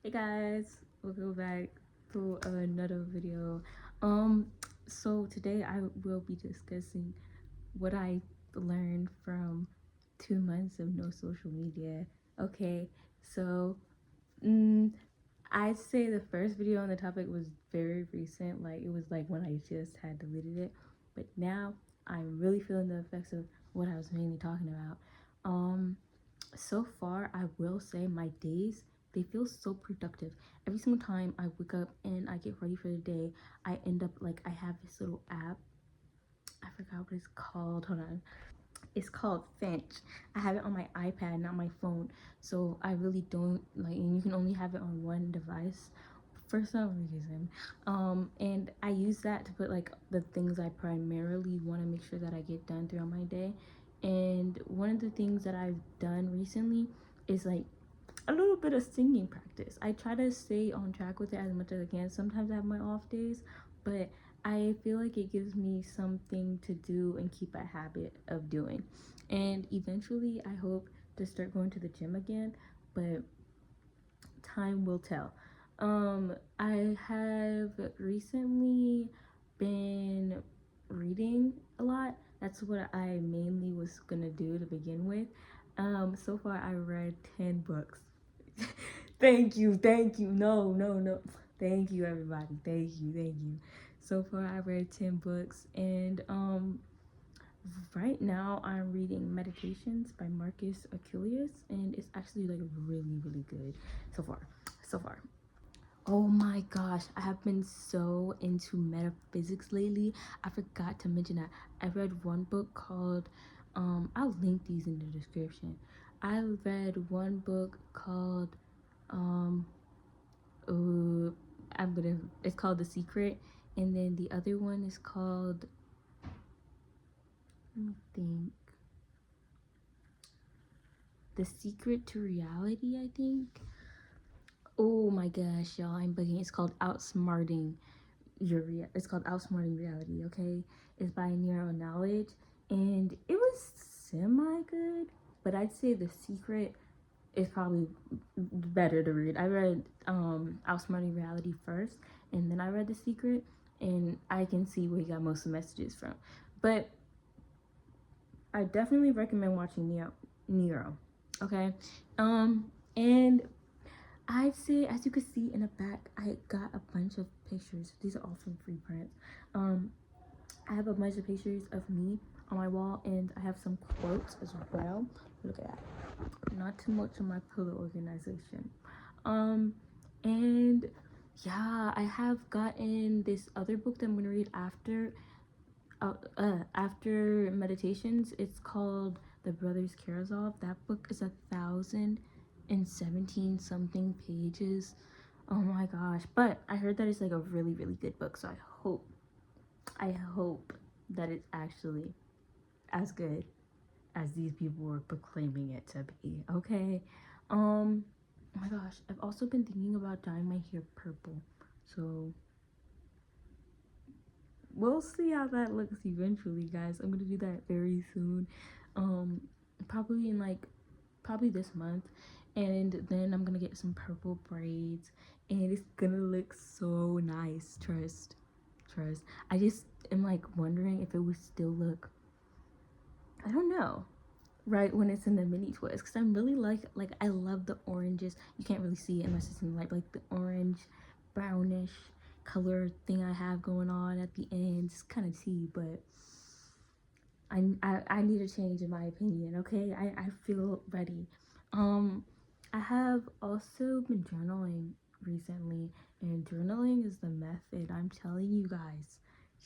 Hey guys, welcome back to another video. Um, so today I will be discussing what I learned from 2 months of no social media. Okay, so mm, I'd say the first video on the topic was very recent, like it was like when I just had deleted it, but now I'm really feeling the effects of what I was mainly talking about. Um, so far I will say my days, they feel so productive. Every single time I wake up and I get ready for the day, I end up like, I have this little app, I forgot what it's called, hold on, it's called Finch. I have it on my iPad, not my phone, so I really don't like, and you can only have it on one device for some reason. And I use that to put like the things I primarily want to make sure that I get done throughout my day. And one of the things that I've done recently is like a little bit of singing practice. I try to stay on track with it as much as I can. Sometimes I have my off days, but I feel like it gives me something to do and keep a habit of doing. And eventually I hope to start going to the gym again, but time will tell. I have recently been reading a lot. That's what I mainly was gonna do to begin with. So far I read 10 books. Thank you. No, no, no. Thank you, everybody. Thank you. So far I read 10 books, and right now I'm reading Meditations by Marcus Aurelius, and it's actually like really good so far. So far. Oh my gosh, I have been so into metaphysics lately. I forgot to mention that I read one book called I'll link these in the description. I read one book called um uh, it's called The Secret, and then the other one is called, let me think, The Secret to Reality, I think. Oh my gosh, y'all, I'm bugging. It's called It's called Outsmarting Reality, okay? It's by Neuro Knowledge, and it was semi good, but I'd say The Secret is probably better to read. I read Outsmarting Reality first, and then I read The Secret, and I can see where he got most of the messages from. But I definitely recommend watching Nero. Okay. And I'd say, as you can see in the back, I got a bunch of pictures. These are all from free prints. I have a bunch of pictures of me on my wall, and I have some quotes as well. Look at that. Not too much on my pillow organization. And yeah, I have gotten this other book that I'm gonna read after Meditations. It's called The Brothers Karamazov. That book is 1,017 something pages. Oh my gosh. But I heard that it's like a really good book, so I hope that it's actually as good as these people were proclaiming it to be. Okay. Oh my gosh, I've also been thinking about dyeing my hair purple, so we'll see how that looks eventually, guys. I'm gonna do that very soon. um Probably in like, probably this month, and then I'm gonna get some purple braids, and it's gonna look so nice. Trust. I just am like wondering if it would still look, I don't know, right when it's in the mini twist, because I'm really like I love the oranges. You can't really see it unless it's in light, like the orange brownish color thing I have going on at the end. It's kind of tea, but I need a change in my opinion. Okay, I feel ready. I have also been journaling recently, and journaling is the method. I'm telling you guys,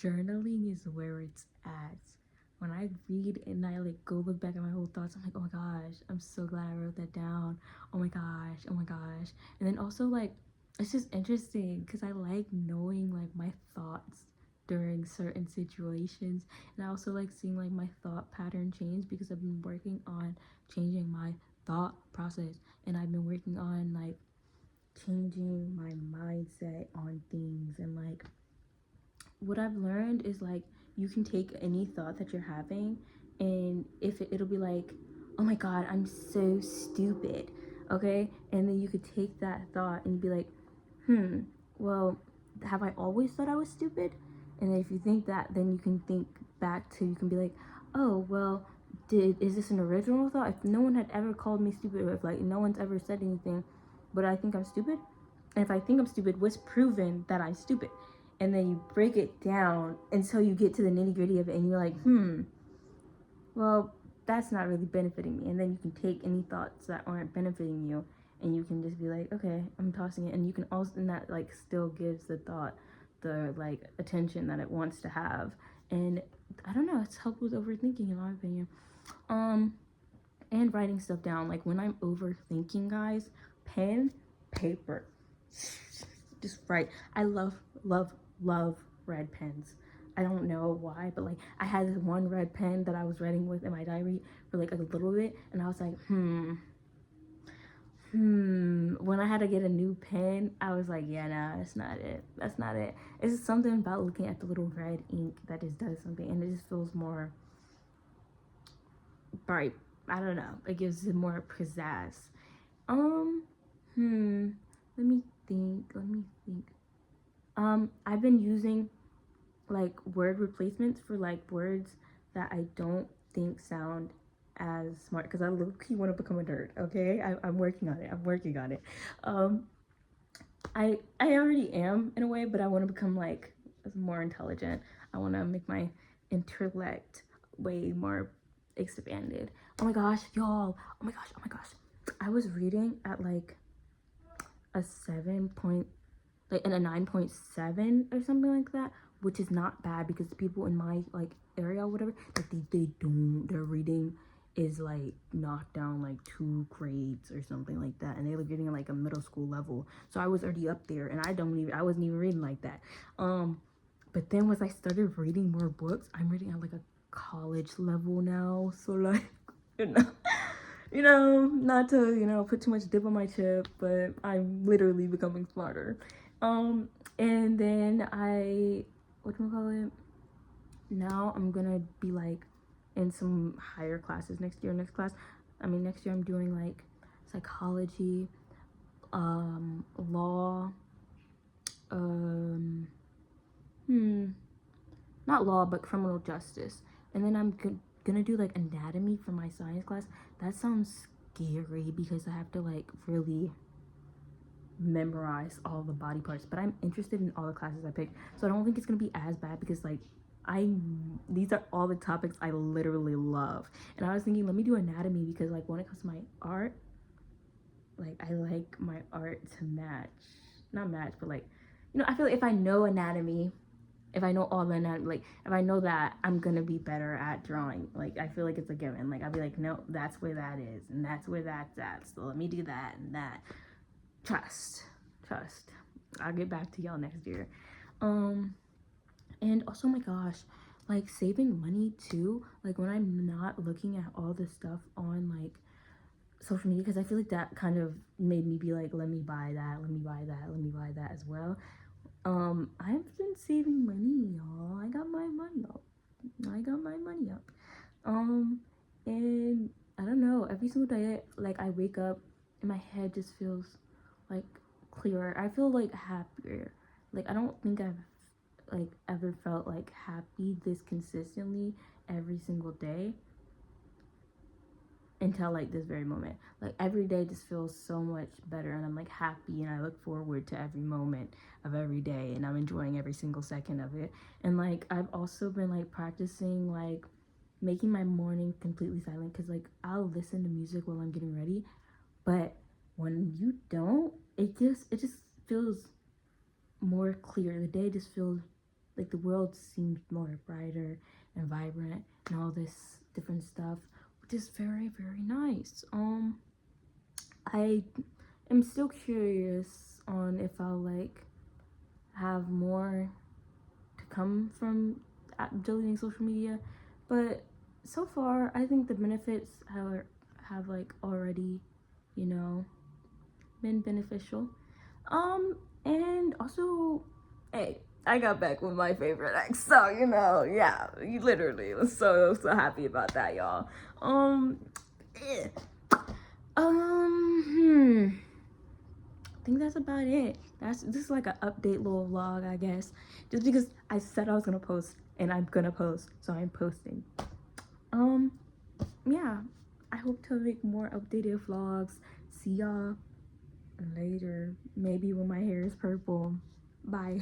journaling is where it's at. When I read and I like go look back at my whole thoughts, I'm like, oh my gosh, I'm so glad I wrote that down. Oh my gosh. And then also like, it's just interesting because I like knowing like my thoughts during certain situations, and I also like seeing like my thought pattern change because I've been working on changing my thought process, and I've been working on like changing my mindset on things. And like, what I've learned is like, you can take any thought that you're having, and if it'll be like, oh my god, I'm so stupid, okay? And then you could take that thought and be like, well, have I always thought I was stupid? And then if you think that, then you can think back to, you can be like, oh, well, is this an original thought? If no one had ever called me stupid, or if like no one's ever said anything, but I think I'm stupid, and if I think I'm stupid, what's proven that I'm stupid? And then you break it down until you get to the nitty gritty of it, and you're like, well, that's not really benefiting me. And then you can take any thoughts that aren't benefiting you, and you can just be like, okay, I'm tossing it. And you can also, and that like still gives the thought the like attention that it wants to have. And I don't know, it's helped with overthinking in my opinion. And writing stuff down. Like when I'm overthinking, guys, pen, paper, just write. I love red pens. I don't know why, but like I had this one red pen that I was writing with in my diary for like a little bit, and I was like, when I had to get a new pen, I was like, yeah, nah, that's not it. It's just something about looking at the little red ink that just does something, and it just feels more bright. I don't know. It gives it more pizzazz. Let me think. I've been using like word replacements for like words that I don't think sound as smart, because I low-key want to become a nerd. Okay, I'm working on it. I already am in a way, but I want to become like more intelligent. I want to make my intellect way more expanded. Oh my gosh, y'all. Oh my gosh. I was reading at like a 9.7 or something like that, which is not bad because the people in my like area or whatever, like their reading is like knocked down like 2 grades or something like that, and they were getting like a middle school level. So I was already up there, and I wasn't even reading like that. But then once I started reading more books, I'm reading at like a college level now. So like, not to, put too much dip on my chip, but I'm literally becoming smarter. And then now I'm gonna be like in some higher classes next year. Next year I'm doing like psychology, law, not law, but criminal justice. And then I'm gonna do like anatomy for my science class. That sounds scary because I have to like really memorize all the body parts, but I'm interested in all the classes I picked, so I don't think it's gonna be as bad because like these are all the topics I literally love. And I was thinking, let me do anatomy because like when it comes to my art, like I like my art to not match, but like, I feel like if I know anatomy, if I know all the anatomy, like if I know that, I'm gonna be better at drawing. Like I feel like it's a given. Like I'll be like, no, that's where that is, and that's where that's at, so let me do that and that. Trust. I'll get back to y'all next year. And also, my gosh, like saving money too, like when I'm not looking at all the stuff on like social media, because I feel like that kind of made me be like, let me buy that as well. I've been saving money, y'all. I got my money up. And I don't know, every single day, like I wake up and my head just feels like clearer. I feel like happier. Like I don't think I've like ever felt like happy this consistently every single day until like this very moment. Like every day just feels so much better, and I'm like happy, and I look forward to every moment of every day, and I'm enjoying every single second of it. And like I've also been like practicing like making my morning completely silent, because like I'll listen to music while I'm getting ready, but when you don't, it just feels more clear. The day just feels like the world seems more brighter and vibrant and all this different stuff, which is very, very nice. I am still curious on if I'll like have more to come from deleting social media, but so far I think the benefits have like already, been beneficial. And also, hey, I got back with my favorite ex, so yeah, you literally was so happy about that, y'all. I think that's about it. This is like an update little vlog, I guess. Just because I said I was gonna post and I'm gonna post, so I'm posting. Yeah. I hope to make more updated vlogs. See y'all later. Maybe when my hair is purple. Bye.